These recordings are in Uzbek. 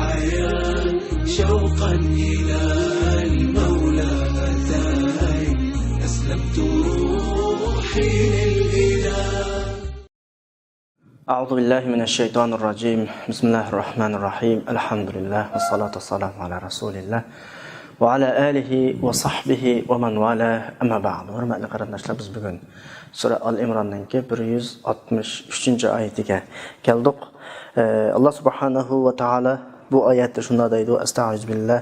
الحياة شوقا إلى المولى أتاي أسلمت روحي للإله. أعوذ بالله من الشيطان الرجيم. بسم الله الرحمن الرحيم. الحمد لله والصلاة والسلام على رسول الله وعلى آله وصحبه ومن والاه. أما بعد. Hurmatli qarindoshlar, biz bugun Sura Al-Imron'dagi 163-oyatiga keldik. Allah subhanahu va taala bu oyatda shunday deydi: Estağfirullah.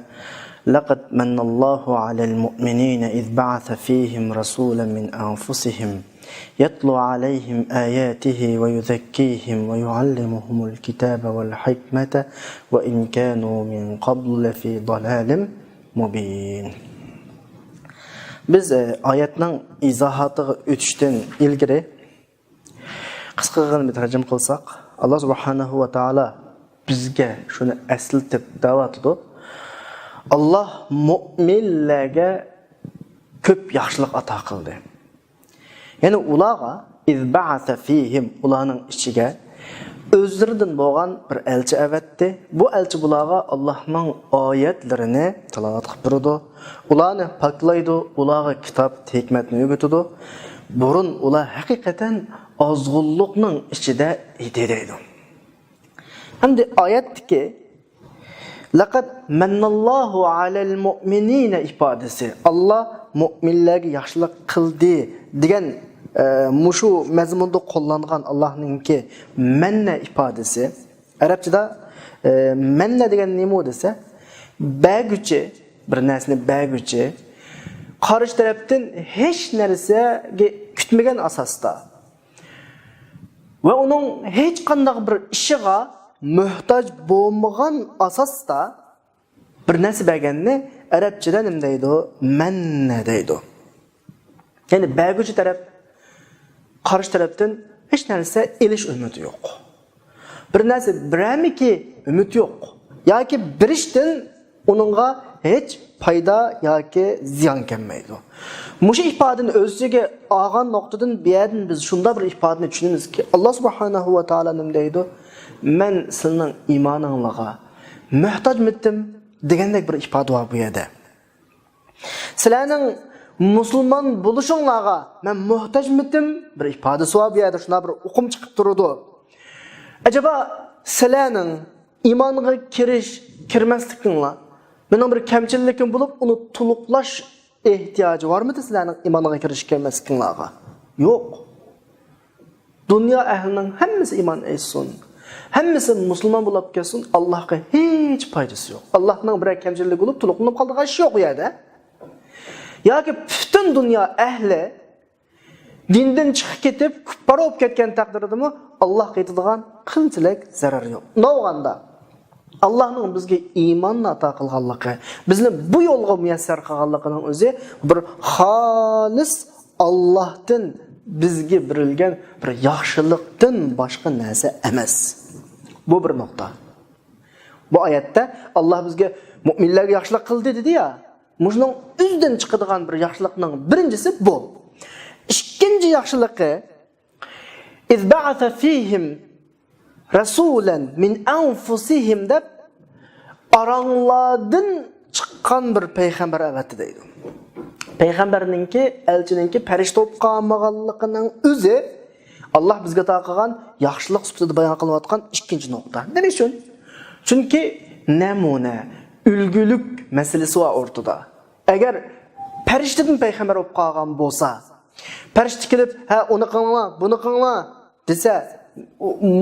Laqad manallahu alal mu'minina iz ba'atha fihim rasulan min anfusihim يتلو عليهم آياته ويزكيهم ويعلمهم الكتاب والحكمة وإن كانوا من قبل في ضلال مبين. Biz oyatning izohatiga o'tishdan ilgari qisqagina bir tarjima qilsak, Alloh subhanahu va taolo bizga shuni eslatib da'vatidi. Alloh mu'minlarga ko'p yaxshilik ato qildi. Yani ularga izba'asa fihim, ularning ichiga o'zlaridan bo'lgan bir elchi avatdi. Bu elchi bularga Allohning oyatlarini tilovat qilib turdi. Ularni poklaydi, ularga kitob, hikmatni o'rgatdi. Burun ular haqiqatan ozg'unlikning ichida edi deydi. Endi oyatdagi laqad manallohu alal mu'minina ifodasi, Alloh mu'minlarga yaxshilik qildi degan mushu mazmunda qo'llangan Allohningki manna ifodasi. Arabchada manna degan nima desa, bag'uchi, bir narsani bag'uchi qarshi tarafdan hech narsaga kutmagan asosda va uning hech qanday bir ishiga muhtoj bo'lmagan asosda bir narsa berganni arabchada nima deydi? Manna deydi. Yani bag'uchi taraf qarshi tarafdan hech narsa elish umidi yo'q. Bir narsa biramiki umid yo'q. Yoki birishdan uningga hech foyda yoki ziyon kelmaydi. Mushu ifodani o'ziga olgan nuqtadan bu yerdan biz shunday bir ifodani tushunamizki, Alloh subhanahu va taolo nima deydi? Men sizning iymoningizga muhtojmidim degandek bir ifoda bor bu yerda. Sizlarning musulmon bo'lishingizga men muhtojmidim bir ifodasi bor bu yerda, shunday bir o'qim chiqib turadi. Acaba sizlarning iymonga kirmaslikinglar mening bir kamchilikim bo'lib, uni to'liqlash ehtiyoji bormi sizlarning iymonga kirmaslikinglarga? Yo'q. Dunyo ahlining hammasi iymon etsin. Hammasi musulmon bo'lib kelsin, Allohga hech foydasi yo'q. Allohning bir kamchiligi bo'lib, to'liqlanib qoldigan ish yo'q u yerda. Yoki butun dunyo ahli dindan chiqib ketib, kuffar bo'lib ketgan taqdirdami, Allohga yetadigan qanchalik zarar yo'q. Navg'anda Allohning bizga iymonni ato qilganligi, bizni bu yo'lga muyassar qilganligining o'zi bir xolis Allohdan bizga berilgan bir yaxshilikdan boshqa narsa emas. Bu bir nuqta. Bu oyatda Alloh bizga mu'minlarga yaxshilik qildi dedi-ya. Mushning o'zidan chiqadigan bir yaxshilikning birinchisi bu. Ikkinchi yaxshiligi izba'atha fihim rasulan min anfusihim deb aranglardan chiqqan bir payg'ambar avatdi deydi. Payg'ambarninki, elchininki farishta bo'lib qolmaganligining o'zi Alloh bizga taqilgan yaxshilik sifatida bayon qilinayotgan ikkinchi nuqta. Nima uchun? Chunki namuna, ulgulik masalasi va o'rtada. Agar farishtadan payg'ambar bo'lib qolgan bo'lsa, farishta kelib, "Ha, uni qilma, buni qilma" desa,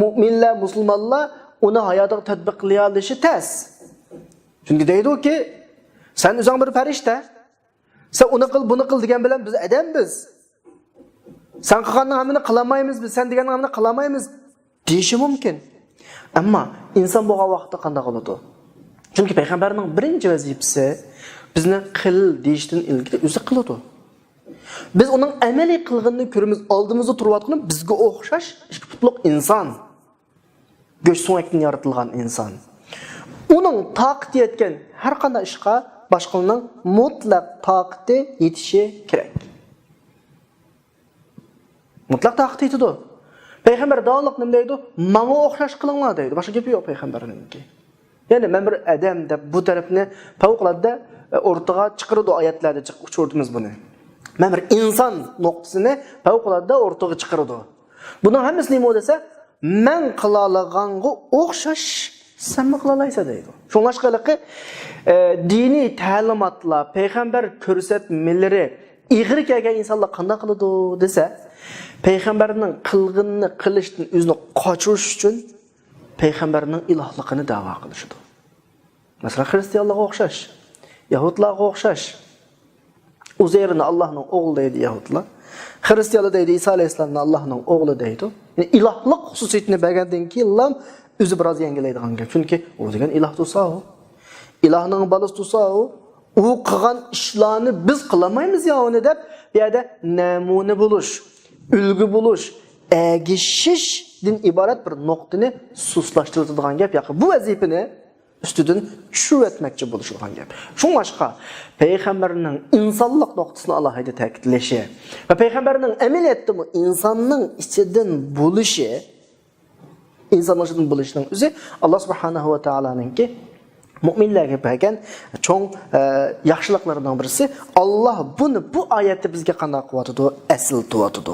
mu'minlar, musulmonlar uni hayotiga tatbiq qila olishi tez. Chunki deydi-ki, sen o'zing bir farishta, sen uni qil, buni qil degan bilan biz odammiz. Sen qilganni hammani qilmaymiz, biz sen deganni hammani qilmaymiz deyishi mumkin. Ammo inson bo'lgan vaqtda qanday qiladi? Chunki payg'ambarning birinchi vazifasi bizni qil deyishdan ilgari o'zi qiladi. Biz uning amaliy qilganini ko'ramiz, oldimizda turayotgani bizga o'xshash ikki putliq inson. Go'sht so'ngakdan yaratilgan inson. Uning taqdi etgan har qanday ishga boshqalarning mutlaq taqdi yetishi kerak. Mutlaq taqdi etadi. Payg'ambar davomli nima deydi? Menga o'xshash qilinglar deydi. Boshqa gapi yo'q payg'ambarninki. Yani men bir adam deb bu tarafni favqulodda o'rtaga chiqirdi oyatlarda uçurdunuz bunu. Men bir inson nuqtasini favqulodda o'rtaga chiqirdi. Buning hammasi nima desa, men qila olganga o'xshash sen mi qila olaysan deydi. Shunlashqaligi diniy ta'limotlar, payg'ambar ko'rsatmalari ig'ir kelgan insonlar qanday qiladi desa, payg'ambarning qilganini qilishdan o'zini qochirish uchun payg'ambarning ilohligini da'vo qilishdi. Masalan, xristianlarga o'xshash, yahudlarga o'xshash. Uzeyrni Allohning o'g'li deydi yahudlar. Xristianlar deydi İsa alayhissalomni Allohning o'g'li deydi. Yani ilohlik xususiyatini bergandan keyin ham o'zi biroz yangilaydigan gap. Chunki u degan iloh tursa, ilohning bolasi tursa, u qilgan ishlarni biz qilmaymiz ya uni deb, bu yerda namuna bo'lish, ulgu bo'lish, agishishdan iborat bir nuqtani suslashtiradigan gap yoki bu vazifani üstüden tushib etmekçi buluşulgan gap. Şunlaşqa payg'ambarning insonlik nuqtasini alohida ta'kidlashi va payg'ambarning amaliyotda bu insonning ichidan bo'lishi, insonlarning bo'lishining o'zi Alloh subhanahu va taoloninki mu'minlarga bergan cho'ng yaxshiliklaridan birisi. Alloh buni bu oyatda bizga qanday qilyotdi, asl qilyotdi.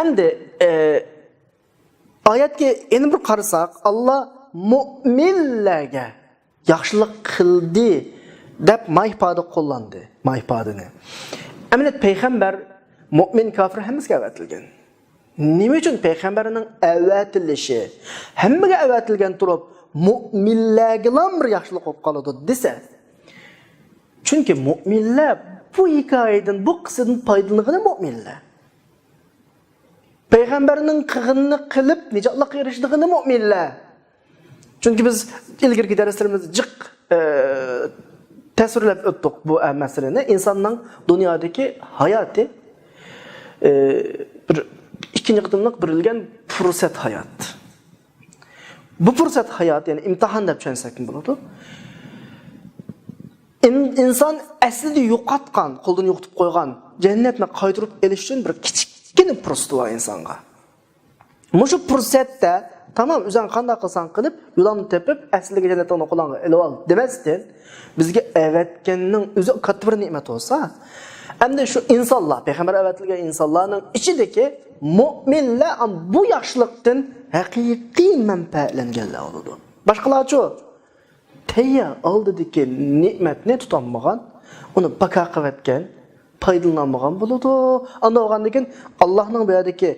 Endi oyatga endi bir qarasak, Alloh mu'minlarga yaxshilik qildi deb mayfada qo'llandi, mayfadini. Amaliyot payg'ambar, mu'min, kofir hammasiga avatilgan. Nima uchun payg'ambarning avatilishi hammaga avatilgan turib, mu'minlarga ham bir yaxshilik qilib qoladi desa, chunki mu'minlar bu hikoyadan, bu qissadan foydalangan mu'minlar. Payg'ambarning qilganini qilib nijotlikqa erishdigani mu'minlar. Çünkü biz ilgirki derslerimizde jiq tasvirlab o'tdik bu meseleni. İnsanın dünyadaki hayatı bir ikinci qıtımlık birilgen fursat hayat. Bu fursat hayat, yani imtihan deb tushunsak bo'ladi. İnsan aslida yo'qotgan, qo'ldan yo'qotib qo'ygan jannatni qaytarib elish uchun bir kichkina fursat var insonga. Mushu fursatda tamam, o'zing qanday qilsan qilib, yo'lni tepib, asliga jannatni qo'lingga ilib ol demasdan, bizga avatganning o'zi katta bir ne'mat bo'lsa, endi shu insonlar, payg'ambar avatilgan insonlarning ichidagi mu'minlar bu yaxshilikdan haqiqiy manfaatlanganlar bo'ladi. Boshqalarchi tayyor oldidagi ne'matni tutolmagan, uni baqo qilayotgan, foydalanmagan bo'ladi. Ana o'g'andan keyin Allohning bu yerdagi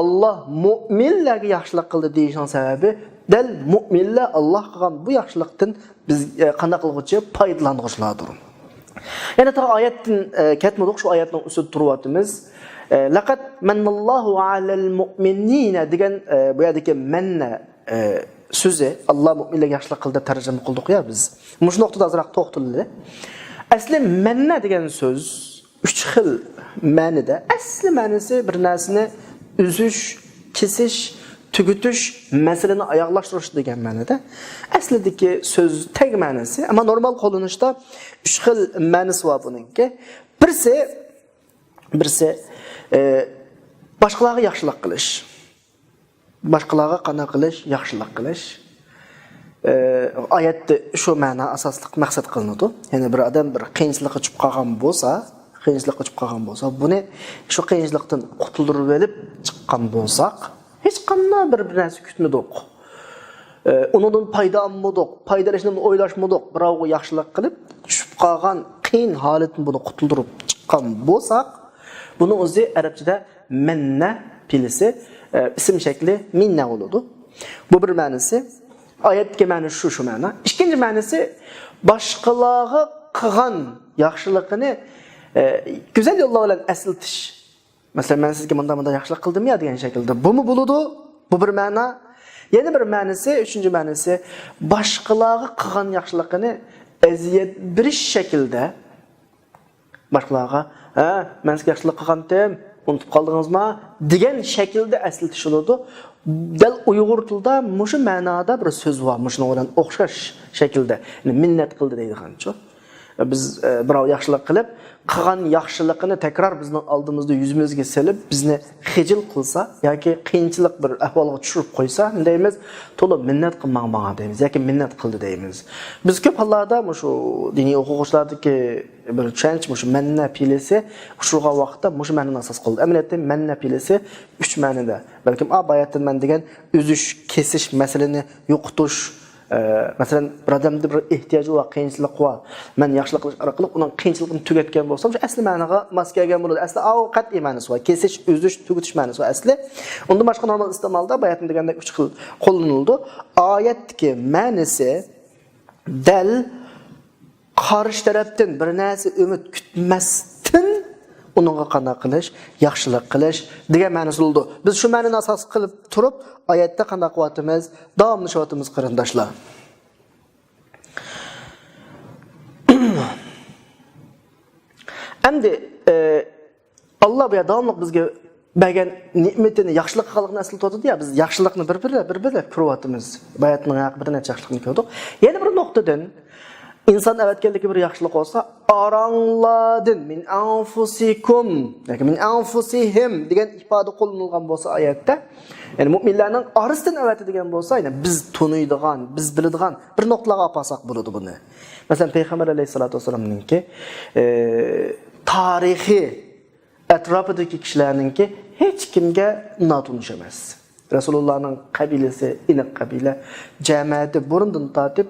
Alloh mu'minlarga yaxshilik qildi deyishning sababi dal mu'minlar Alloh qilgan bu yaxshilikdan biz qanday qilg'uchi foydalanuvchilardir. Yana ta oyatdan ketmadik, shu oyatning ustida turyapmiz. Laqad manallohu alal mu'minina degan bu yerdagi manna so'zi Alloh mu'minlarga yaxshilik qildi deb tarjima qildik ya biz. Mush nuqtada azroq to'xtaldi. Asli manna degan so'z 3 xil ma'noda. Asli ma'nosi bir narsani uzush, kesish, tugutish, masalani oyoqlashtirish degan ma'noda. Aslidagi so'z tag ma'nosi, ammo normal qo'llanishda 3 xil ma'nosi bor buningki. Birisi boshqalarga yaxshilik qilish. Boshqalarga qanday qilish, yaxshilik qilish. Oyatda shu ma'no asosli maqsad qilinadi. Ya'ni bir odam bir qiyinchilikka tushib qolgan bo'lsa, buni shu qiyinchilikdan qutuldirib olib chiqqan bo'lsak, hech qanday bir narsa kutmadik. Undan foyda olmadik, foydalashni o'ylashmadik, birovga yaxshilik qilib, tushib qolgan qiyin holatdan buni qutuldirib chiqqan bo'lsak, buni o'zi arabchada manna pilisi ism shakli minna bo'ladi. Bu bir ma'nosi. Oyatga ma'no shu ma'no. Ikkinchi ma'nosi boshqalarga qilgan yaxshiligini güzel yo'llar bilan aslatish. Masalan, men sizga bunday yaxshilik qildim ya degan shaklda. Bu mu bo'ladi? Bu bir ma'no. Yana bir ma'nosi, uchinchi ma'nosi boshqalarga qilgan yaxshiligini aziyat berish shaklda boshqalarga, men sizga yaxshilik qilgandim, unutib qoldingizmi degan shaklda aslatish bo'ladi. Dal Uyg'ur tilida mushu ma'noda bir so'z bor, mushunga bilan o'xshash shaklda. Ya'ni minnat qildi deydigancha. Biz birov yaxshilik qilib, qilgan yaxshiligini takror bizning oldimizda yuzimizga silib, bizni xijil qilsa yoki qiyinchilik bir ahvolga tushirib qo'ysa, deymiz, to'liq minnat qilmang deymiz yoki minnat qildi deymiz. Biz ko'p hollarda shu diniy o'quvchilardagi bir tushunch shu manna pilisi shuga vaqtda shu ma'noni asos qildi. Amaliyotda manna pilisi 3 ma'noda. Balkim oyatdan man degan uzish, kesish masalani yo'qotish. Masalan, bir odamda bir ehtiyoji va qiyinchilik va men yaxshilik qilish orqali uning qiyinchiligini tugatgan bo'lsam, shu asli ma'noga mos kelgan bo'ladi. Asli qat'iy ma'nosi va kesish, uzish, tugatish ma'nosi va asli. Unda boshqa normal iste'molda oyatdan degandek 3 xil qo'llanildi. Oyatdagi ma'nosi dal qarshi tarafdan bir narsa umid kutmasdan uningga qanday qilish, yaxshilik qilish degan ma'nosi bo'ldi. Biz shu ma'noni asos qilib turib, oyatda qanday qilyapmiz, davomli shuvatimiz qarindoshlar. Endi Alloh bu davomli bizga bergan ne'matini, yaxshilik qilganligini asl tutadi ya, biz yaxshilikni bir-biri ko'ryapmiz. Bayatning bir necha yaxshilikni ko'rdik. Yana bir nuqtadan inson avatganligi bir yaxshilik olsa, arangladin min anfusikum yoki min anfusihim degan ifoda qo'llanilgan bo'lsa oyatda, ya'ni mu'minlarning orasidan avatadigan bo'lsa, ya'ni biz tunuydigan, biz biladigan bir nuqtaga olsak bo'ladi buni. Masalan, payg'ambar alayhisolatu vasallamningki tarixiy atrofidagi kishilarningki hech kimga notunish emas. Rasulullahning qabilasi, iniq qabila jamoati burundan tortib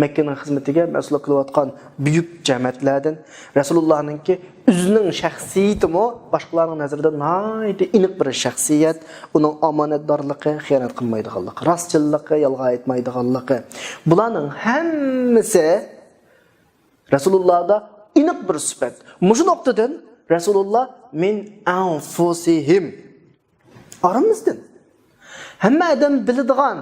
Makkaning xizmatiga mas'ul qilayotgan buyuk jamoatlardan Rasulullahninki o'zining shaxsiyatimi boshqalarning nazarida nihoyatda iniq bir shaxsiyat, uning omonatdorligi, xiyonat qilmaydiganligi, rostchilligi, yolg'on aytmaydiganligi. Bularning hammasi Rasulullahda iniq bir sifat. Mushu nuqtadan Rasulullah min anfusihim aramizdan hamma odam biladigan,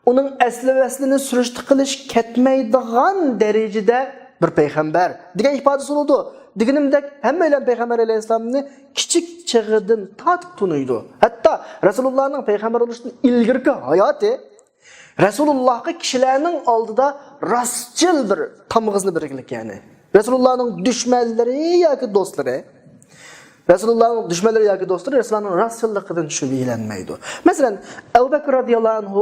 uning aslini surishti qilish ketmaydigan darajada bir payg'ambar degan ifodasi bo'ldi. Deganimdek hamma bilan payg'ambar alayhisolamni kichik chig'idan tatib tunuydi. Hatto Rasulullohning payg'ambar bo'lishidan ilgirki hayoti Rasulullohga kishilarning oldida rostchil bir tamg'izni biriklik, ya'ni Rasulullohning dushmanlari yoki do'stlari, Rasulullahning dushmanlari yoki do'stlari Rasulullohning rostchilligidan tushib e'lanmaydi. Masalan, Abu Bakr radhiyallohu anhu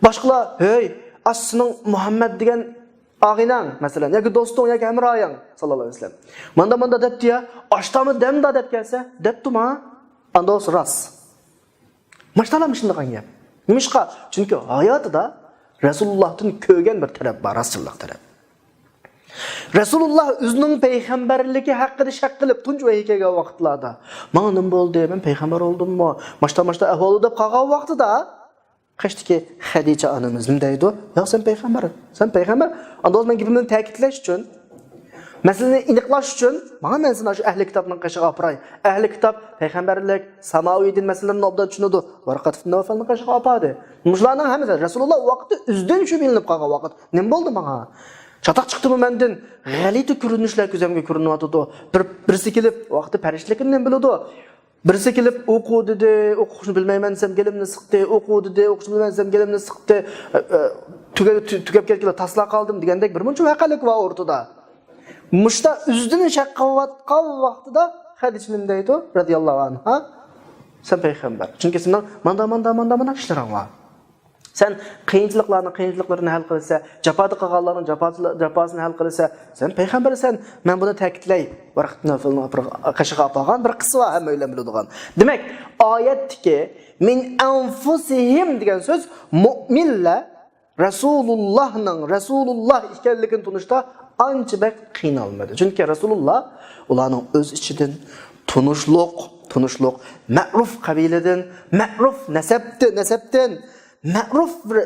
boshqalar, "Hey, asning Muhammad degan og'inang, masalan, yoki do'sting yoki hamroying sallallohu alayhi vasallam. Manda debdi-ya, "Ashtami demda" deb kelsa, debdimi? Anda o'z rost. Mashtalam shunday gap. Nimishqa? Chunki hayotida Rasulullohdan ko'rgan bir taraf bor, rostchillik taraf. Rasulullah o'zining payg'ambarligi haqida shak qilib tunj vahiy kelgan vaqtlarda, "Mana nima bo'ldi? Men payg'ambar oldimmi? Mashta ahvoli" deb qolgan vaqtida qashdiki Xadicha onamiz nima deydi? "Yo'q, sen payg'ambar. Sen payg'ambar." Unda o'z men gapimni ta'kidlash uchun, masalani aniqlash uchun, men seni shu ahli kitobning qishiga olay. Ahli kitob payg'ambarlik, samoviy din masalalarini obdan tushunadi. Varqat ibn Nawfalning qishiga oladi. Mushlarning hammasi Rasululloh vaqti o'zidan shu bilinib qolgan vaqt. Nima bo'ldi menga? Çatak çıktımı menden, g'alati ko'rinishlar ko'zimga ko'rinyapti. Birisi kelib, vaqti parishlikimni biladi. Birisi kelib o'qu dedi, o'qishni bilmayman desam gelimni siqdi, o'qu dedi, o'qishni bilmayman desam gelimni siqdi. Tugab ketganda tasla qoldim degandek bir muncha vaqalik va o'rtada. Mushta o'zidan shaqqavatgan vaqtida Xadicha nima deydi? Radiyallohu anha, sen payg'ambar. Chunki sendan manda ishlaring bor. Sen qiyinchiliklarni hal qilsa, jafodi qilganlarning jafosini hal qilsa, sen payg'ambarsan. Men buni ta'kidlay. Varaqatni qishiga olgan bir qissa va hamma bilan biladigan. Demak, oyatdagi min anfusihim degan so'z mu'minlar Rasulullah ekanligini tunishda ancha bak qiynalmadi. Chunki Rasulullah ularning o'z ichidan tunishliq, ma'ruf qabiladan, ma'ruf nasabdan ma'ruf bir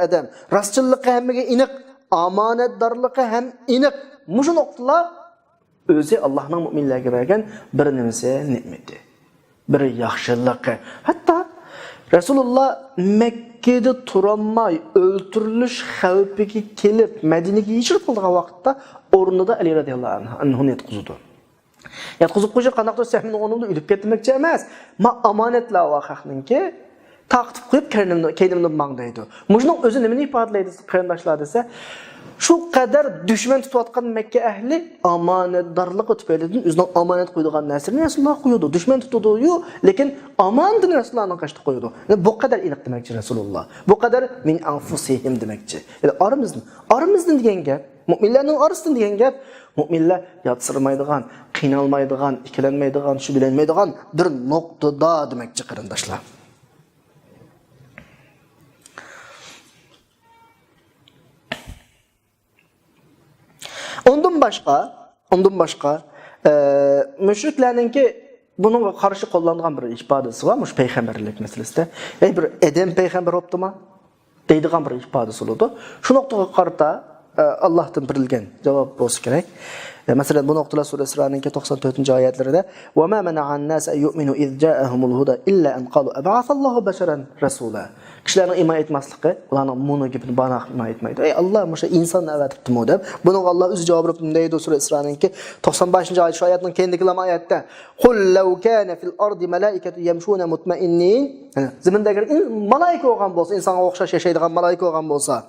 adam, rostchilligi hammaga aniq, omonatdorligi ham aniq. Mushu nuqtalar o'zi Allohning mu'minlarga bergan bir nimasi ne'mati, bir yaxshiligi. Hatto Rasululloh Makkada turolmay o'ltirilish xavfiga kelib Madinaga hijrat qilgan vaqtda o'rnida Ali radhiyallohu anhu yetqizdi. Yetqizib qo'yib qanaqdir sahmini o'rnida o'lib ketmoqchi emas. Ma omonatlar va haqninki taqtib qo'yib keynimni mang deydi. Mujning o'zi nimani ifodalaydi qarindoshlar desa, Şu kadar düşman tutayotgan Mekke ehli amanetdarlık tüpeyledin özüne amanet koyduğun nesrini Resulullah koyuyordu. Düşman tutuyordu, lekin amanetini Resulullah'ın kaçtı koyuyordu. Yani bu kadar inik demekçi Resulullah. Bu kadar min anfusihim demekçi. Yani aramızdan diyen gap, müminlerin arasından diyen gap, müminler yatsırmaydıgan, qiynalmaydıgan, ikilenmeydigan, şu bilenmeydigan bir noktada demekçi qarindaşlar. Ondan başqa müşriklerninki bununla karşı kullanılan bir ifadesi var, muş peygamberlik meselesinde. Bir edem peygamber optuma deydigan bir ifadesi oldu. Şu noktaga qarata Allah'tan birilgen cevap bolsa kerak. Mesela bu noktalar Sure Esra'nın 94. ayetlerinde "Ve ma mena'an nas en yu'minu iz ja'ahumul huda illa en qalu eb'athallahu basharan rasula." Kişilerin iman etmezliği, ulanın bunu gibi bana iman etmeydi. Ey Allah, muşa insan evetipti mu deyip. Bunun Allah özü cevap verip deydi Sure Esra'nın 95. ayet şu ayetinin kendikilem ayette "Kul lev kana fil ardi malaiketu yemshuna mutmainnin." Zimindeki malaika olgan bolsa, insana okşaş yaşaydigan malaika olgan bolsa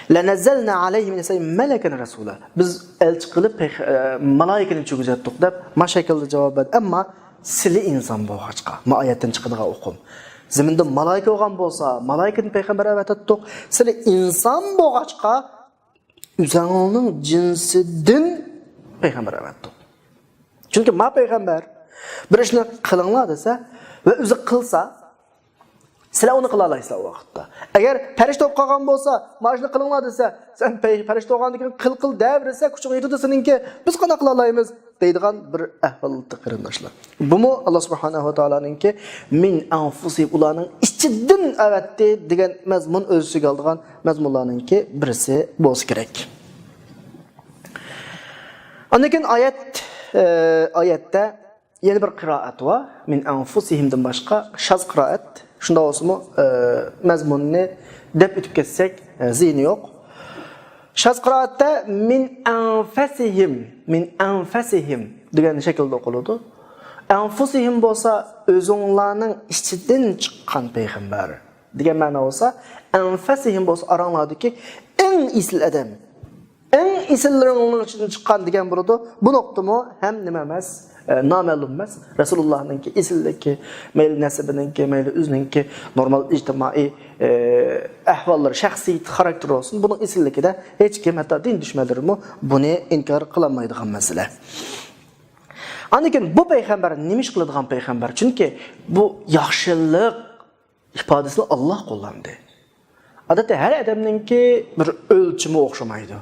لَنَزَّلْنَا عَلَيْهِ مِنَ سَيْمٍ مَلَكًا رَسُولًا. Biz elçi kılıp malaikini çöküzettik dep ma şekilde cevap verdi. Ama sili insan boğaçqa, ma ayetten çıkıdığa okum. Ziminde malaika olgan bolsa, malaikini peygamber evet ettik. Sili insan boğaçqa üzerinin cinsidin peygamber evet ettik. Çünkü ma peygamber bir işini kılınla dese ve üzü kılsa sizler onu kıla alaysızlar o vakitte. Eğer perişte olup kalgan bolsa, maaşını kılınla dese, sen perişte olgandaki kıl devrese, küçük yedi desinin ki, biz kana kıla alayımız deydiğen bir ehvallıkta kırındaşlar. Bu mu Allah subhanahu wa ta'ala'nın ki, min anfusi ulanın içiddin evetti diyen mezmun özüsü kaldığan mezmunlarının ki birisi bolsa gerek. Anlakin ayette yeni bir kıraat var. Min anfusihimden başka şaz kıraat. Şunda olsun mu mezmununu dep ütüp kessek zihni yok. Şaz kıraatte min anfasihim diyen şekilde okuldu. Anfusihim bolsa özünlarının içinden çıkan peygamber diyen mana olsa, anfasihim bolsa aranlardaki en isil adam, en isillerin içinden çıkan diyen burada. Bu noktamı hem nimemez, namelunmez. Resulullah'ınki isildeki, meyli nesebinki, meyli üzninki, normal ictimai ehvalları, şahsi karakter olsun. Bunun isildeki de hiç kim, hatta din düşmeleri mi bunu inkar kılamaydıgan mesele. Anlakin bu peygamber nimiş kılıdığan peygamber? Çünkü bu yaxşılık ifadesini Allah kullandı. Adette her adamınki bir ölçümü okşamaydı.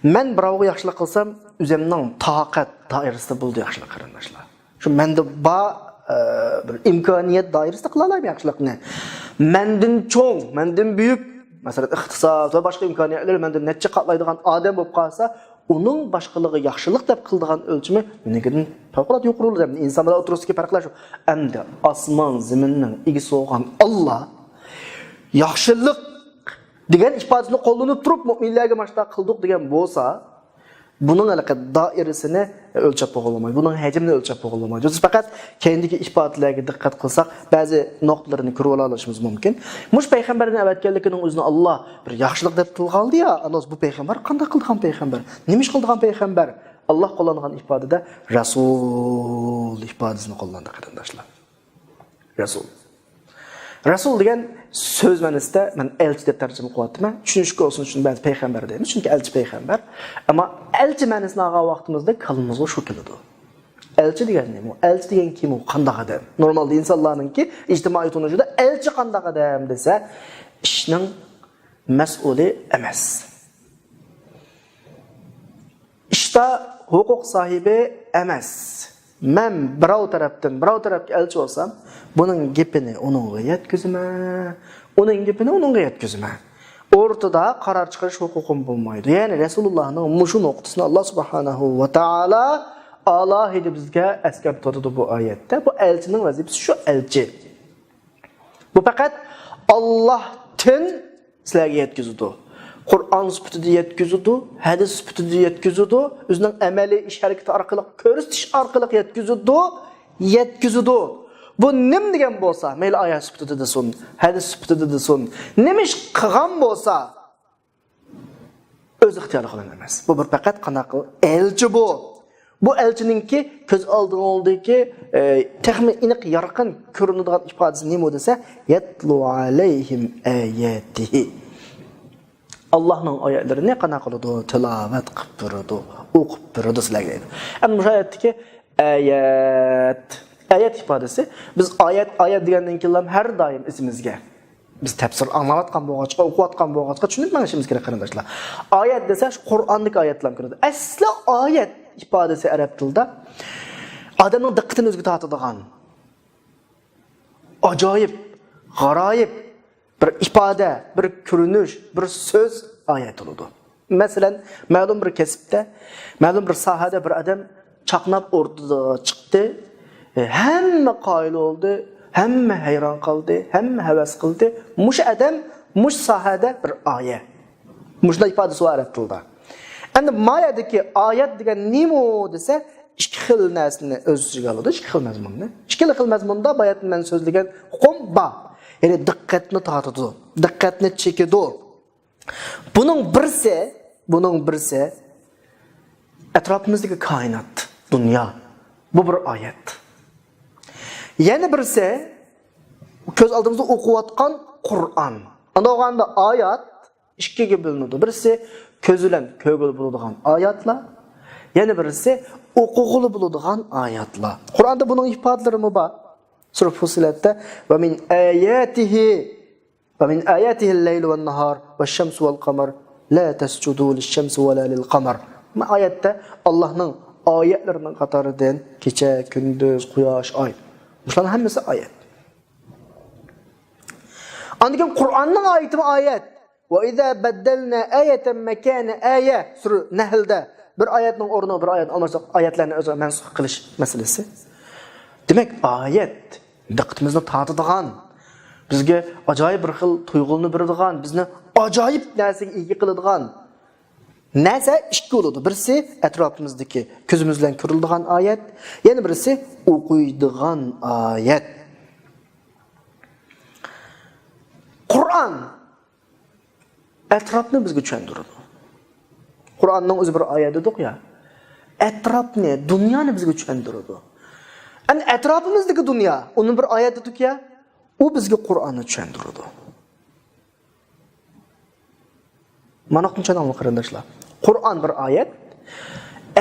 Men birovga yaxshilik qilsam, o'zimning taqat doirasida bo'ldi yaxshilik qarindoshlar. Shu menda bir imkoniyat doirasida qila olaman yaxshilikni. Mendan cho'ng, mendan buyuk, masalan, iqtisod va boshqa imkoniyatlar mendan necha qatlaydigan odam bo'lib qolsa, uning boshqaligi yaxshilik deb qildigan o'lchimi menikidan faqat yuqori. Insonlar o'tirishga farqlar shu. Endi osmon, zaminning egisi bo'lgan Alloh yaxshilik degan ifodasini qo'llanib turib mu'minlarga mashta qildik degan bo'lsa, buning alaqat doirasini o'lchab bo'lmaydi. Buning hajmini o'lchab bo'lmaydi. Biz faqat kendiki ifodalarga diqqat qilsak, ba'zi nuqtalarini ko'rib olishimiz mumkin. Mush payg'ambarning avatganligining o'zini Alloh bir yaxshilik deb tilg'aldi-ya. Alloh bu payg'ambar qanday qilgan payg'ambar? Nimish qilgan payg'ambar? Alloh qo'llangan ifodada rasul ifodasini qo'llandi qarindoshlar. Rasul degan söz ma'nosida men elchi deb tarjima qilyapman. Tushunishga olsin uchun biz payg'ambar deymiz, chunki elchi payg'ambar. Ammo elchi ma'nosini olgan vaqtimizda qalbimizga shu keladi. Elchi degan nima? Elchi degan kim u? Qanday odam? Normalda insonlarningki ijtimoiy tunujida elchi qanday odam desa, ishning mas'uli emas. Ishda huquq sahibi emas. Men birov tarafga elchi olsam, bunun gepini onunla yetkizme, onun gepini onunla yetkizme. Ortada karar çıkarış hukukum bulmaydı. Yani Resulullah'ın muşu noktasını Allah subhanahu ve ta'ala Allah edip bizge eskerp tutudu bu ayette. Bu elçinin vazifesi şu elçi. Bu fakat Allah'tan sizlerge yetkizdi. Kur'an süpütüdü yetkizdi, hadis süpütüdü yetkizdi, özünün emeli iş hareketi arkalık, körüstiş arkalık yetkizdi. Bu nim degan bo'lsa, mayli oyat sifatida desin, hadis sifatida desin, nima ish qilgan bo'lsa, öz ixtiyori qilingan emas. Bu bir faqat qanaqa elchi bu. Bu elchininki ko'z oldida oldiki, texmi aniq yorqin ko'rinadigan ifodasi nima desa, yatlu alayhim ayatihi. Allohning oyatlarini qanaqa qiladi? Tilovat qilib turadi, o'qib turadi sizlarga deydi. Endi bu oyatdagi ayat ifodasi biz oyat degandan keyin har doim esimizga biz tafsir anglayotgan bo'lg'achqa, o'qiyotgan bo'lg'achqa tushunib manishimiz kerak qarindoshlar. Oyat desa shu Qur'ondagi oyatlar kiradi. Asli oyat ifodasi arab tilida odamning diqqatini o'ziga tortadigan ajoyib, g'aroyib bir ifoda, bir ko'rinish, bir so'z oyat bo'ladi. Masalan, ma'lum bir kasbda, ma'lum bir sohada bir odam chaqnab o'rtada chiqdi, hamma qoyil bo'ldi, hamma hayron qoldi, hamma havas qildi. Mush odam, mush sohada bir oyat. Mushday ifodasi bor arab tilida. Endi mayadagi oyat degan nima desa, ikki xil narsani o'z ichiga oladi, ikki xil mazmunni. Ikki xil mazmunda bayatni men so'zlagan hukm bor. Ya'ni diqqatni tortadi, diqqatni chekadi. Buning birisi atrofimizdagi koinot, dunyo. Bu bir oyat. Yana birisi ko'z oldimizda o'qiyotgan Qur'on. Unda o'g'anda oyat ikkiga bo'linadi. Birisi ko'z bilan ko'rgili bo'ladigan oyatlar, yana birisi o'qig'ili bo'ladigan oyatlar. Qur'onda buning ifodalari bor. Sura Fussilatda va min ayatihi al-layl wan-nahar wash-shamsu wal-qamar la tasjudu lish-shamsi wa la lil-qamar. Bu oyatda Allohning oyatlarining qatoridan kecha, kunduz, quyosh, oy. Bularning hammasi oyat. Andigan Qur'onning oyati oyat. Va iza baddalna ayatan makana aya sura Nahlda bir oyatning o'rniga bir oyat olmasak oyatlarni o'zi mansux qilish masalasi. Demak, oyat diqqatimizni tortadigan, bizga ajoyib bir xil tuyg'uni beradigan, bizni ajoyib narsaga ega qiladigan narsa ikki bo'ladi. Birisi atrofimizdagi ko'zimiz bilan ko'riladigan oyat, yana birisi o'qiydigan oyat. Qur'on atrofni bizga tushuntiradi. Qur'onning o'zi bir oyatidir ya. Atrofni, dunyoni bizga tushuntiradi. Ani atrofimizdagi dunyo, uning bir oyatidir ya, u bizga Qur'onni tushuntiradi. Mana tushunammi qarindoshlar? Qur'on bir oyat,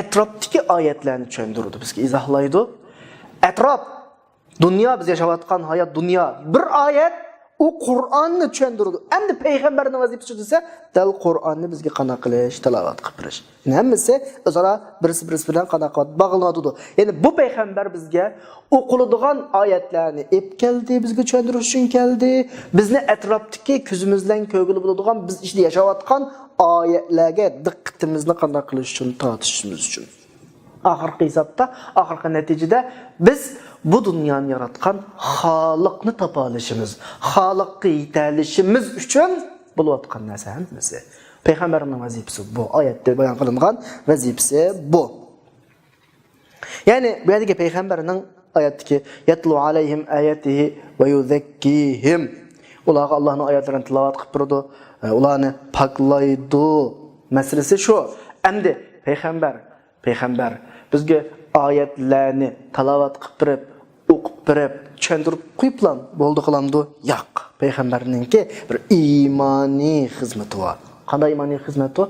atrofdagi oyatlarni tushuntiradi, bizga izohlaydi. Atrof, dunyo, biz yashayotgan hayot, dunyo bir oyat, u Qur'onni tushuntiradi. Endi payg'ambarning vazifasi desa, dal Qur'onni bizga qana qilish, tilovat qilib berish. Hammasi o'zaro birisi bilan qana qilib bog'lanadi. Ya'ni bu payg'ambar bizga o'qiladigan oyatlarni ep keldi, bizga tushuntirish uchun keldi. Bizni atrofdagi ko'zimiz bilan ko'rgili bo'ladigan, biz ichida yashayotgan oyatlarga diqqatimizni qana qilish uchun, tortishimiz uchun. Oxirgi hisobda, oxirgi natijada biz bu dunyoni yaratgan Xoliqni topa olishimiz, Xoliqqa yetalishimiz uchun bo'layotgan narsa hammasi. Payg'ambarning vazifasi bu, oyatda bayon qilingan vazifasi bu. Ya'ni bu yerdagi payg'ambarning oyatdagi yatlu alayhim ayatihi va yuzakkihim. Ularga Allohning oyatlarini tilovat qilib turadi, ularni poklaydi. Masalasi shu. Endi payg'ambar bizga oyatlarni tilovat qilib turib, o'qib turib, tushuntirib qo'yiblam, bo'ldi qilamdi? Yo'q. Payg'ambarningki bir iymoniy xizmati bor. Qanday iymoniy xizmati?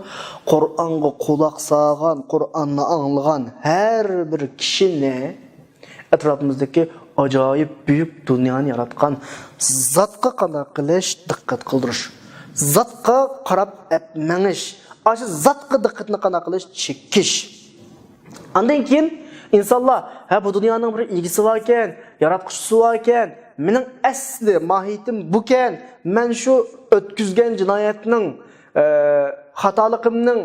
Qur'onga quloq solgan, Qur'onni anglagan har bir kishini atrofimizdagi ajoyib buyuk dunyoni yaratgan zotga qanday qilish, diqqat qildirish. Zotga qarab menish, o'sha zotga diqqatni qanday qilish, chekish. Ondan keyin insonlar, ha bu dunyoning bir egisi bor ekan, yaratquchisi bor ekan, mening asli mohiyatim bu ekan, men shu o'tkazgan jinoyatning, xatoligimning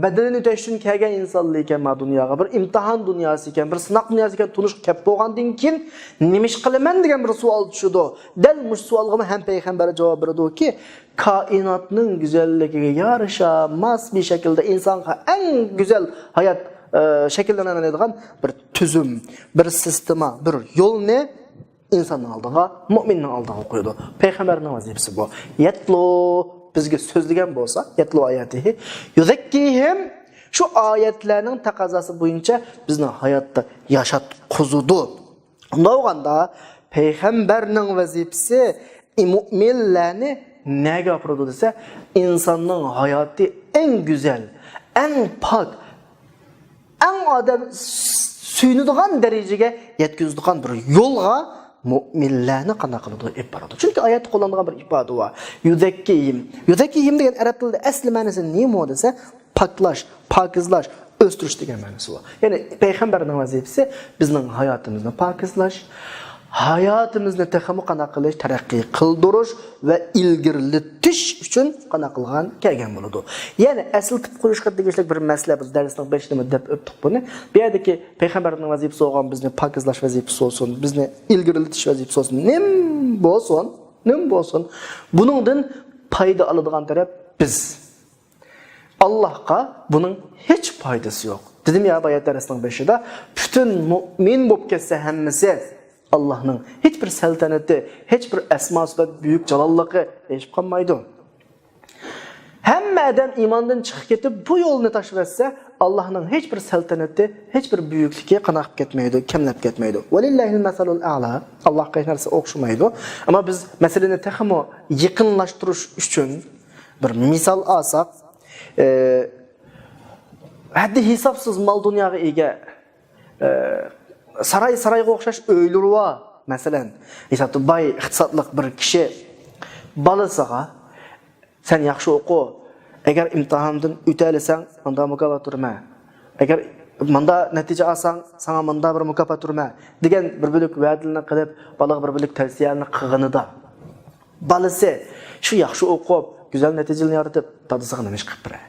bedelini ödesh uchun kelgan insonlar ekan ma dunyoga. Bir imtihon dunyosi ekan, bir sinoq dunyosi ekan tunish kelib bo'lgandan keyin nima ish qilaman degan bir savol tushdi. Dal mush savolga ham payg'ambar javob berdi-ki, koinotning go'zalligiga yarasha mas bir shaklda insonga eng go'zal hayot shakllanadigan bir tuzum, bir sistema, bir yo'lni insonning oldiga, mu'minning oldiga qo'ydi. Payg'ambarning vazifasi bu. Yatlo bizga so'zlagan bo'lsa, yatlu oyatihi yuzakkihim şu ayetlerinin taqazası boyunca bizning hayotda yaşatquzudu. Unda olganda payg'ambarning vazifasi mu'minlarni nega yapırdı dese, insanın hayatı en güzel, en pak, en adam suyunadigan derecege yetkizadigan bir yo'lga mu'minlarni qana qiladi ib boradi. Chunki oyatda qo'llanilgan bir ifoda bor. Yuzakkihim. Yuzakkihim degan arab tilida asli ma'nosi nima desa, paklash, pokizlash, o'stirish degan ma'nosi bor. Ya'ni payg'ambarning vazifasi bizning hayotimizni pokizlash, hayotimizni texmi qana qilish, taraqqiy qildirish va ilgirlitish uchun qana qilgan kelgan bo'ladi. Ya'ni asl tip qo'yishga tegishli bir masala biz darsning 5-nima deb o'tdik buni. Bu yerdagi payg'ambarning vazifasi bo'lgan bizni pokizlash vazifasi bo'lsin, bizni ilgirlitish vazifasi bo'lsin. Nim bo'lsin. Buningdan foyda oladigan taraf biz. Allah'a bunun hiç faydası yok. Dedim ya bayat dersinin 5'inde bütün mümin bo'lib ketsa hammasi Allah'ın hiçbir saltanati, hiçbir esması ve büyük calallığı hiç kalmaydı. Hamma adam imandan chiqib ketib bu yo'lni tashlab etsa, Allah'ın hiçbir saltanati, hiçbir büyüklüğü qanaqib ketmaydi, kamlab ketmaydi. Valillahil masalul a'la. Allohga hech narsa o'xshamaydi. Ammo biz masalani texmo yaqinlashtirish uchun bir misol olsak, haddi hisobsiz mol dunyoga ega sarayga o'xshash uylar bor. Masalan, hisobda boy iqtisodlik bir kishi bolasiga sen yaxshi o'qi, agar imtihondan o'talasang, unda mukofot turma. Agar manda natija olsang, sana manda bir mukofot turma degan bir bilik va'dani qilib, bolaga bir bilik tavsiyani qilganida bolasi shu yaxshi o'qib, güzel neticeler yaratib, dadısına nima ish qilib turadi.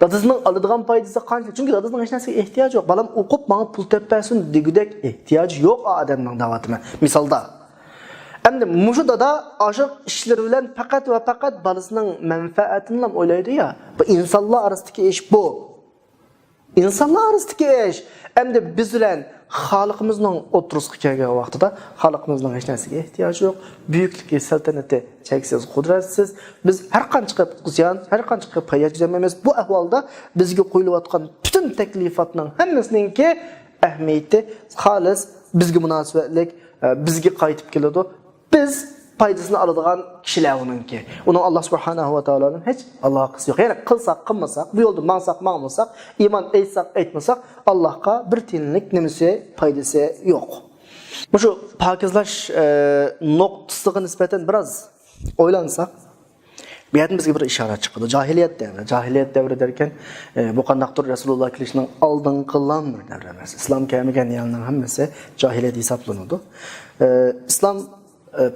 Dadısının aladigan foydasi qancha? Chunki dadısının hech narsaga ehtiyoji yo'q. Balam o'qib, menga pul toppasin degudek ehtiyoji yo'q odamning da'vatime. Misolda. Endi mushu dada oshiq ishlar bilan faqat va faqat balasining manfaatini o'ylaydi ya. Bu insonlar orasidagi ish bu. İnsanlar orasidagi ish. Endi biz bilan xalqimizning o'tirishga kelgan vaqtida xalqimizning hech narsaga ehtiyoji yo'q. Buyukligi, saltanati cheksiz, qudratsiz. Biz har qancha qilgan, har qancha payaj emas. Bu ahvolda bizga qo'yilayotgan butun taklifotning hammasininki ahamiyati xolis bizga munosabatlik, bizga qaytib keladi. Biz faydasını aladigan kishilar uningki. Uni Alloh subhanahu va taoloning hech aloqasi yo'q. Ya'ni qilsak, qilmasak, bu yo'lda mansak, ma'masak, iymon aytsak, aytmasak, Allohga bir tiyinlik nimasi foydasi yo'q. Shu pokizlash nuqtasiga nisbatan biroz o'ylansak, bu yerda bizga bir ishorat chiqdi. Jahiliyat davri derken bu qandaqdir Rasululloh kelishning oldin qilgan bir davr emas. Islom kelmagan yerning hammasi jahiliyat hisoblanadi. Islom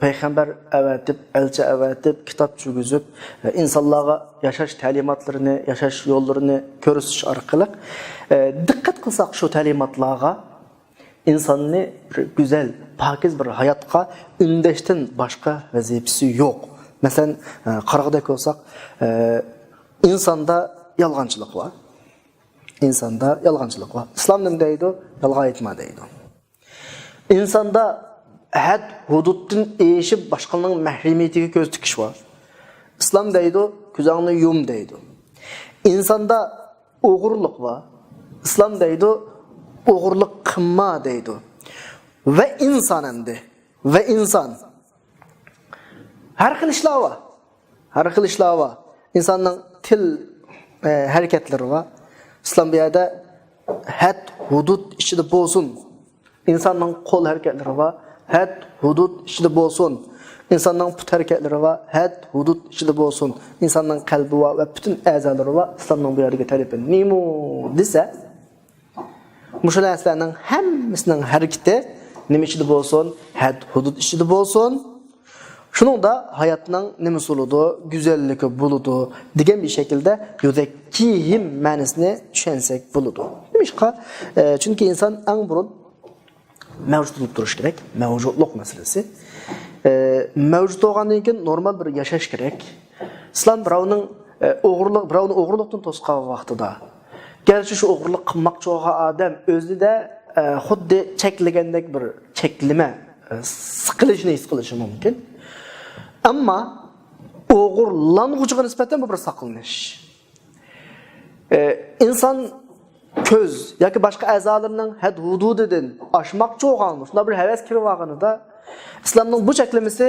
Peygamber evetip, elçi evetip, kitap çügüzüp, insanlara yaşaş talimatlarını, yaşaş yollarını görüş arkalık. Dikkat kılsak şu talimatlara, insanını güzel, pakiz bir hayatka ündeşten başka vazifesi yok. Mesela Qarag'daki olsak, insanda yalğancılık var. İnsanda yalğancılık var. İslam ne deydi? Yalğa etme deydi. İnsanda had hududdan eşib başqalarının mahremiyetiga ko'z tikish var. İslam deydi, ko'zingni yum deydi. İnsanda o'g'irlik var. İslam deydi, o'g'irlik qilma deydi. Ve insan endi. Ve insan. Har xil ishlar var. Har xil ishlar var. İnsanning til harakatlari var. İslam bu yerda had hudud ichida bo'lsin. İnsanning qo'l harakatlari var. Had hudud ichida bo'lsin. İnsanning put harakatlari va had hudud ichida bo'lsin. İnsanning qalbi va butun a'zolari va islomning bu yerga talibi nima desa, mushu narsalarning hammasining harakati nima ichida bo'lsin? Had hudud ichida bo'lsin. Shuningda hayotning nima suludu, go'zalligi buludu degan bir şekilde yuzakkihim ma'nosini tushunsak bo'ladi. Nimishqa? Chunki inson eng burun mevcut olup duruş gerek, mevcutluk meselesi. Mevcut olgandan keyin normal bir yaşaş gerek. İslam birovning o'g'irlikdan to'sqan vaqtida, gerçi şu o'g'irlik qilmoqchi bo'lgan odam o'zida xuddi cheklagandek bir cheklima siqilishni his qilishi mumkin. Ammo o'g'irlang'uchiga nisbatan bu bir saqlanish. İnsan ko'z yoki boshqa a'zolarining had hududidan oshmoqchi bo'lgan, shunda bir havas kirib olganida islomning bu cheklamasi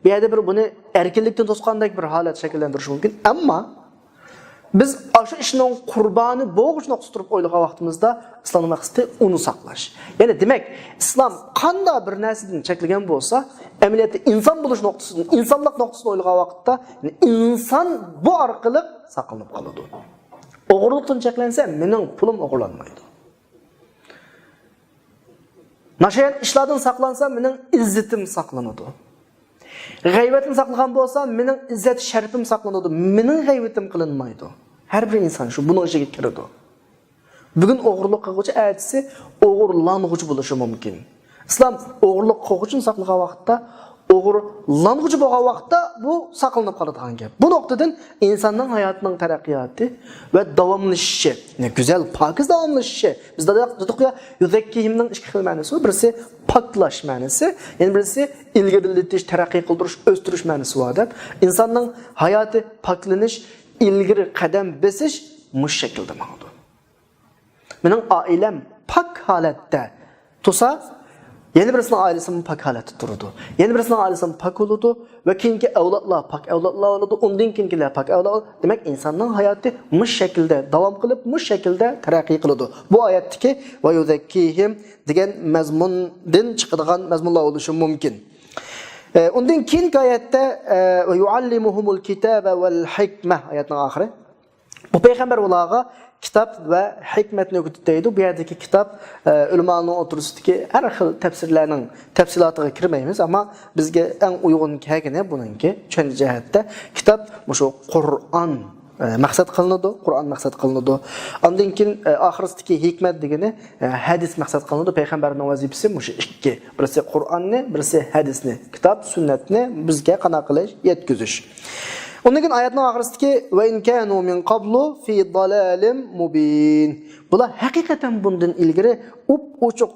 bu yerda bir buni erkinlikdan to'sqandek bir holat shakllantirishi mumkin. Ammo biz shu ishning qurboni bo'lg'uch nuqta turib o'ylagan vaqtimizda islomning maqsadi uni saqlash. Ya'ni demak, islom qanday bir narsadan cheklagan bo'lsa, amaliyotda inson bo'lish nuqtasidan, insonlik nuqtasidan o'ylagan vaqtda inson bu orqali saqlanib qoladi. O'g'irlikdan cheklansa, mening pulim o'g'irlanmaydi. Nashayan ishlardan saqlansa, mening izzatim saqlanadi. G'aybatni saqlagan bo'lsa, mening izzat sharafim saqlanadi. Mening g'aybatim qilinmaydi. Har bir inson shu buning ichiga kiradi. Bugun o'g'irlik qiluvchi aytisi o'g'irlang'uchi bo'lishi mumkin. Islom o'g'irlik qiluvchini saqlagan vaqtda, o'g'irlang'uchi bo'lgan vaqtda bu saqlanib qoladigan gap. Bu nuqtadan insonning hayotining taraqqiyoti va davomlashishi, go'zal, pokiz davomlashishi. Bizda dedik ya, yuzakkihimning ikki xil ma'nosi, birisi paklash ma'nosi, yana birisi ilgarilatish, taraqqiy qildirish, o'stirish ma'nosi bor deb. Insonning hayoti poklanish, ilgari qadam bosish mush shaklda mavjud. Mening oilam pak holatda tursa, yana birisining oilasi pak holatda turadi. Yana birisining oilasi pak bo'ladi va keyingi avlodlar pak avlodlar bo'ladi, undan keyingilar pak avlod. Demak, insonning hayoti mush shaklda davom qilib, mush shaklda taraqqiy qiladi. Bu oyatdagi va yuzakkihim degan mazmundan chiqadigan mazmunlar bo'lishi mumkin. Undan keyingi oyatda va yuallimuhumul kitaba val hikma oyatning oxiri. Bu payg'ambar ularga kitob va hikmatni o'rgatadi. Bu yerdagi kitob ulamoning o'tirisidagi har xil tafsirlarning tafsilotiga kirmaymiz, ammo bizga eng uyg'un kelgani buningki tushuncha jihatda kitob shu Qur'on maqsad qilinadi, Qur'on maqsad qilinadi. Undan keyin oxirisidagi hikmat degani hadis maqsad qilinadi. Payg'ambarning vazifasi shu ikki. Birisi Qur'onni, birisi hadisni, kitob, sunnatni bizga qanaqa qilish, yetkazish. Ondan keyin oyatning oxirisidagi va in kanu min qablu fi dalalim mubin. Bular haqiqatan bundan ilgari ochiq,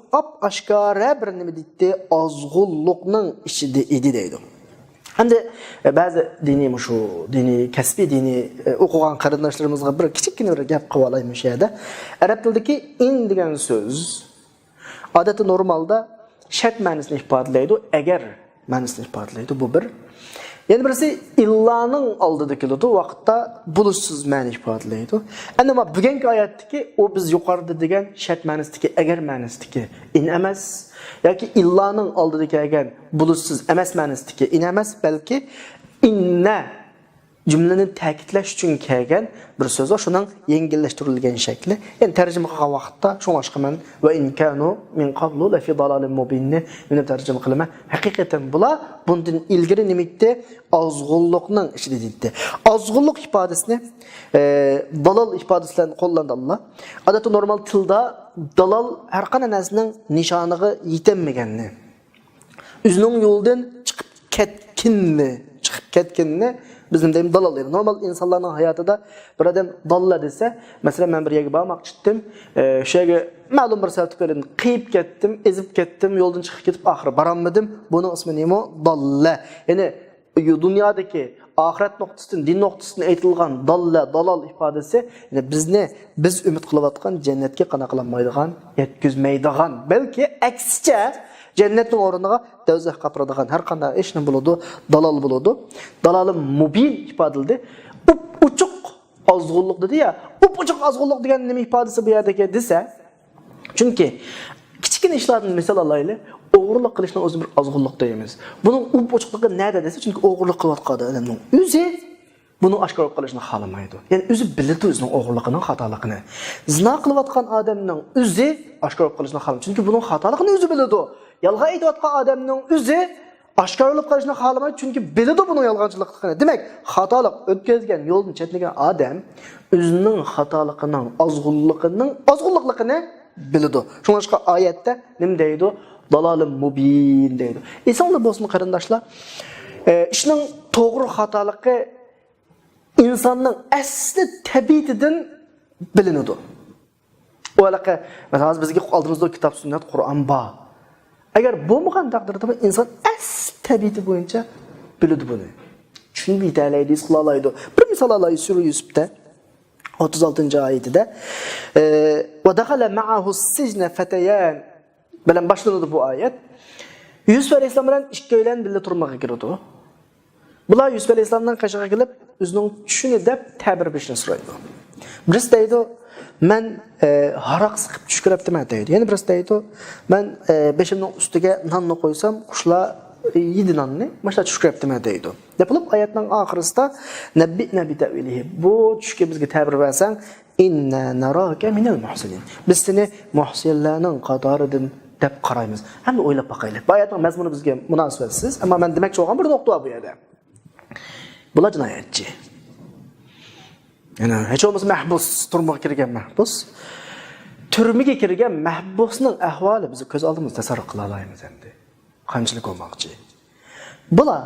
oshkora bir nima deydi, ozg'unlikning ichida edi deydi. Endi ba'zi diniy kasbiy diniy o'qigan qarindoshlarimizga bir kichikgina bir gap qilib olaymiz shu yerda. Arab tilidagi in degan so'z odatda normalda shart ma'nosini ifodalaydi, agar ma'nosini ifodalaydi. Bu bir. Yana birisi illoning oldida keladi, vaqtda bulishsiz ma'ni ifodalaydi. Endi mana bugungi oyatdagi u biz yuqorida degan shart ma'nosidagi agar ma'nosidagi in emas yoki illoning oldida kelgan bulishsiz emas ma'nosidagi in emas, balki inna jumlani ta'kidlash uchun kelgan bir so'z, shuning yengillashtirilgan shakli. Endi tarjima qilgan vaqtda shunga men va in kanu min qablu la fi dalalin mubinni men tarjima qilaman. Haqiqatan bular bundan ilgari nimitda ozg'unlikning ichida deydi. Ozg'unlik ifodasini dalal ifodasidan qo'llandi Alloh. Odatda normal tilda dalal har qanday narsaning nishoniga yetilmaganni, o'zining yo'ldan chiqib ketganni bizim deyim dalal deydi. Normal insanların hayatında bir adam dalla dese, mesela ben bir yerga bormoqchi edim, shu yerga ma'lum bir sabab tufayli qiyib ketdim, ezib ketdim, yo'ldan chiqib ketib oxiri borolmadim. Buning ismi nima? Dalla. Ya'ni dunyodagi oxirat nuqtasidan, din nuqtasidan aytilgan dalla, dalal ifodasi, ya'ni biz umid qilayotgan jannatga qanaqlanmaydigan, yetkazmaydigan, balki aksicha Cennetning o'rniga dozaq qapiradigan har qanday ishni bo'ladi, dalal bo'ladi. Dalalim mubin ifodaldi. Uchuq ozg'unlik dedi ya. Uchuq ozg'unlik degan nima ifodasi bu yerdagi desa, chunki kichkina ishlardan misol olaylik, o'g'irlik qilishning o'zi bir ozg'unlik deymiz. Buning uchuqligi nada desa, chunki o'g'irlik qilayotgan odamning o'zi buni oshkor qilishni xohlamaydi. Ya'ni o'zi biladi o'zining o'g'irligining xatoligini. Zina qilayotgan odamning o'zi oshkor qilishni xohlamaydi, chunki buning xatoligini o'zi biladi. Yalg'on aytayotgan odamning o'zi oshkorlik qilishni xohlamaydi, chunki biladi buning yolg'onchiligini. Demak, xatolik o'tkazgan, yo'ldan chetlagan odam o'zining xatoligining, ozg'unligini biladi. Shunga oyatda nima deydi? Dalalim mubin deydi. Esonda bo'lsin qarindoshlar, ishning to'g'ri xatoligi insonning asli tabiatidan bilinadi. O alaqa, masalan, bizga oldimizda kitob, sunnat, Qur'on bor. Agar bo'lmagan taqdirda inson asl tabiati bo'yicha biladi buni, Şunu bitalaydı, iskılalaydı. Bir misal alayı Sure Yusuf'ta 36. ayetinde ve dakhala ma'ahu sijne fetayan bilen başlandı bu ayet. Yusuf Aleyhisselam bilen ikkilen birlikte turmağa girdi. Bular Yusuf Aleyhisselam'dan kaçağa gelip özünün düşünü dep tabir beşine soraydı. Birisi deydi, men harak sıkıp düşküreptim deydi. Yani birisi deydi, men beşimden üstüge nanını koysam kuşla yedi nanını, maşla düşküreptim deydi. Yapılıp ayetinin ahırısında nebbi tevilihi. Bu düşkü bizge tabir versen inna narake minel muhsinin. Biz seni muhsinlerinin kadarıdın dep qaraymiz. Hem de oylap bakaylı. Bu ayetin mezmunu bizge münasibetsiz ama ben demek çoğun bir nokta bu yerde. Bular cinayetçi. Yani hiç olmasa mahbus, turmağa kirgen mahbus. Türmege kirgen mahbusning ahvoli bizni ko'z oldimizda tasavvur qila olamiz endi. Qanchalik bo'lmoqchi. Bular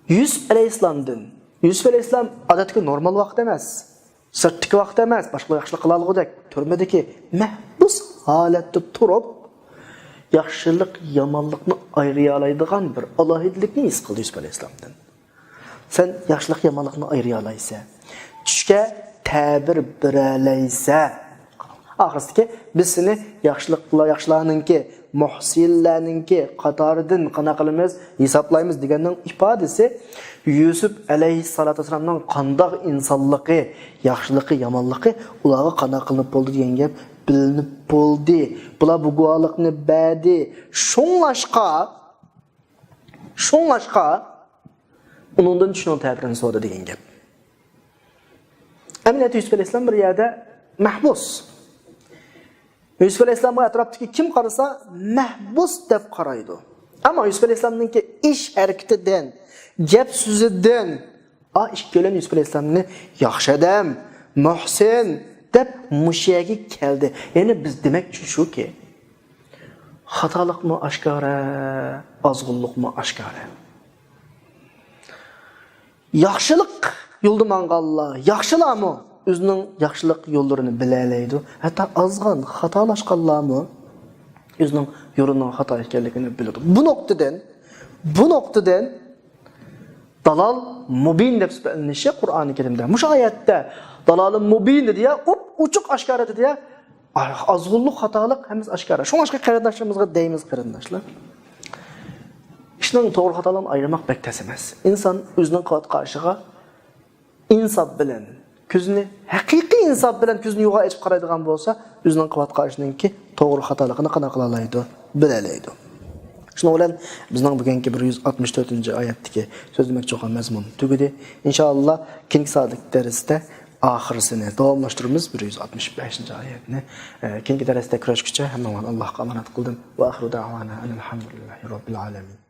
Yusuf Aleyhisselam'dan. Yusuf Aleyhisselam odatga normal vaqt emas, sirtdagi vaqt emas, boshqa yaxshilik qila olgudek turmadagi mahbus holatda turib, yaxshilik yomonlikni ayriya oladigan bir alohidalikni his qildi Yusuf Aleyhisselam'dan. Sen yaxshilik yomonlikni ayriya olaysan. Tushga ta'bir beralaysa, oxiridagi biz seni yaxshilarninki, muhsinlarninki qatoridan qana qilamiz, hisoblaymiz deganning ifodasi Yusuf alayhissalatu vasallamning qandoq insonligi, yaxshiligi, yomonligi ularga qana qilinib bo'ldi degan gap bilinib bo'ldi. Bular bu guvohlikni berdi. Shunlashqa uningdan tushunib ta'birini so'radi degan gap. Aminat Yusuf Aleyhisselam bir yerde mahbus. Yusuf Aleyhisselam'a etrafdaki kim qarasa mahbus deb qaraydı. Ama Yusuf Aleyhisselam'ınki iş hareketinden, gap so'zidan, ikkilan Yusuf Aleyhisselam'ni yaxshi odam, muhsin deb mushaga keldi. Yani biz demek shuki, xatolikmi oshkora, ozg'unlikmi oshkora. Yaxshilik yolda mangallar, yaxshilarmi o'zining yaxshilik yo'llarini bilalaydi. Hatto azg'an, xatolashganlarmi o'zining yo'lining xato ekanligini biladi. Bu noktadan dalal mubin deb sifatlanışı Qur'oni Karimda. Mushu oyatda dalalun mubin dedi ya, uchuq oshkora dedi ya, azg'unlik, xatolik hammasi oshkora. Shu boshqa qarindoshlarimizga deymiz qarindoshlar. İşning to'g'ri xatolarni ayırmak pek tez emas. İnsan o'zining qarashiga insof bilan ko'zini haqiqiy insof bilan ko'zini yo'g'a ochib qaraydigan bo'lsa, o'zining quvvat qarashininki to'g'ri xatoligini qana qila oladi, bilalaydi. Shuning bilan bizning bugungi 164-oyatdagi so'zlamoqchi bo'lgan mazmun tugadi. Inshaalloh keyingi soatlik darsda oxirisini davomlashtiramiz. 165-oyatni keyingi darsda kurashguncha hamma Allohga omonat qildim. Va oxiru da'vana alhamdulillahi robbil alamin.